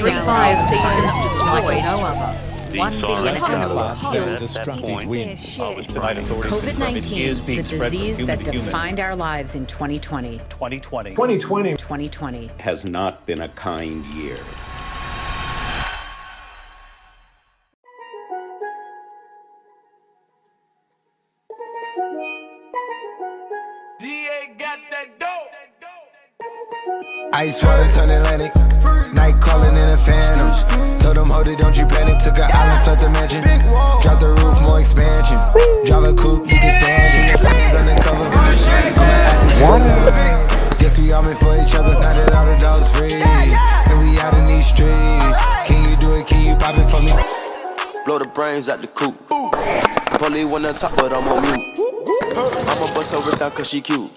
Three fire seasons destroyed. No other. 1 billion animals killed. Tonight, authorities confirm it is COVID-19, being the spread from disease human that to human. defined our lives in 2020. 2020 has not been a kind year. Ice water turn Atlantic. Night calling in a phantom. Told them, hold it, don't you panic. Took an island, fled the mansion. Drop the roof, more expansion. Drive a coupe, you can stand it. Flames undercover. I'm an asset. Guess we all meant for each other. Now that all the dogs free. And we out in these streets. Can you do it? Can you pop it for me? Blow the brains out the coop. Police wanna talk, but I'm on mute. I'ma bust her wrist down cause she cute.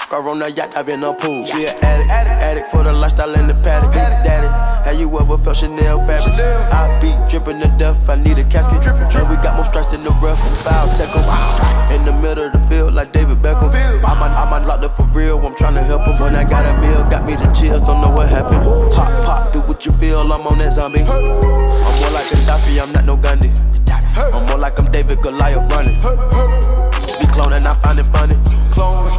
Car on the yacht, I've been a pool. She an addict for the lifestyle in the paddock. Daddy, have you ever felt Chanel fabric? I be dripping to death, I need a casket. And we got more strikes in the rough, foul tackle. In the middle of the field, like David Beckham. I'm unlocked up for real, I'm tryna help him. When I got a meal, got me the chills, don't know what happened. Pop, do what you feel, I'm on that zombie. I'm more like Gaddafi, I'm not no Gandhi. I'm more like I'm David Goliath running. Be cloning, I find it funny. Clone.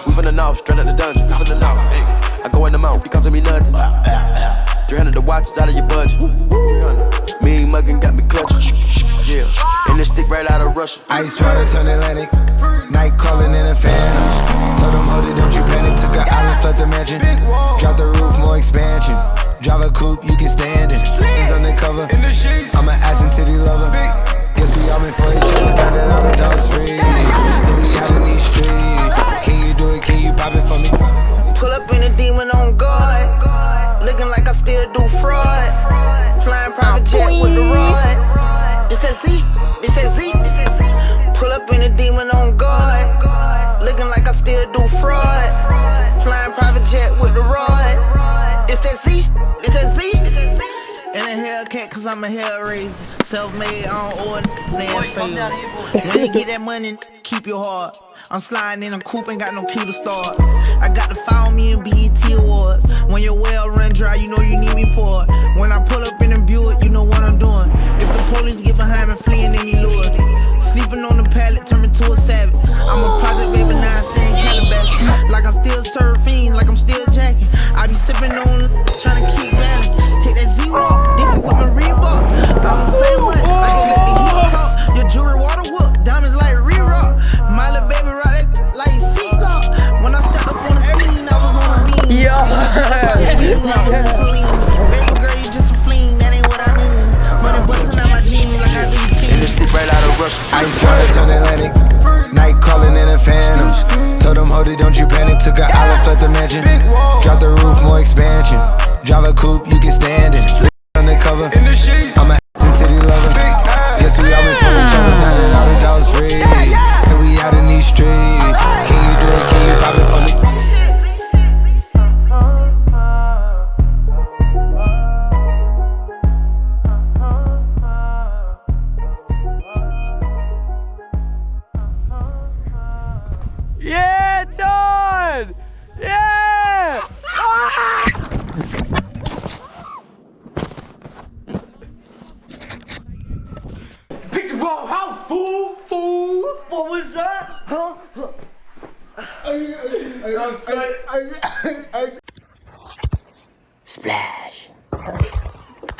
We finna know, straight out the dungeon. Finna know, hey. I go in the mouth, it costs me nothing. 300 the watch is out of your budget. 300. Mean muggin' got me clutching. Yeah, and this stick right out of Russia. Ice water turn Atlantic. Night calling in a phantom. Told them, hold it, don't you panic. Took an island, fled the mansion. Drop the roof, more expansion. Drive a coupe, you can stand it. Flames undercover. I'm an ass and titty lover. Guess we all meant for each other. Now that all the dogs free. And we out in these streets. Can you do it? Can you pop it for me? Pull up in a demon on guard. Looking like I still do fraud. Flying private jet with the rod. It's that Z, it's that Z. Pull up in a demon on guard. Looking like I still do fraud. Flying private jet with the rod. It's that Z, it's that Z. In a Hellcat cause I'm a hellraiser. Self-made, I don't owe a damn favor. When you get that money, keep your heart. I'm sliding in a coupe, ain't got no key to start. I got to follow me in BET Awards. When your well run dry, you know you need me for it. When I pull up in a Buick, you know what I'm doing. If the police get behind me, fleeing, then you lure. Sleeping on the pallet, turn me to a savage. I'm a project baby, now I stay in Calabash. Like I'm still surfing, like I'm still jacking. I be sipping on, trying to keep balance. Hit that Z-Walk, dip it with my Reebok. I'ma say what, I can let the heat talk. Your jewelry water whoop, diamonds like re-rock. My little baby rock that like seatbelt. When I stepped up on the scene, I was on a beam. Yeah. I was in Celine. Baby girl, you just a fleen, that ain't what I mean. Money busting out my jeans like I be skiing. And this stick right out of Russia. Ice water turn Atlantic. Night calling in a phantom. Told them, hold it, don't you panic. Took an island, fled the mansion. Drop the roof, more expansion. Drive a coupe, you can stand it. Undercover. I'm a and titty lover. Guess we all been for each other. Now that all the dogs free. And we out in these streets. Can you do it? Can you pop it for me? Yeah, Todd! Yeah! Ah! Pick the wrong house, fool! Fool! What was that? Huh? Splash.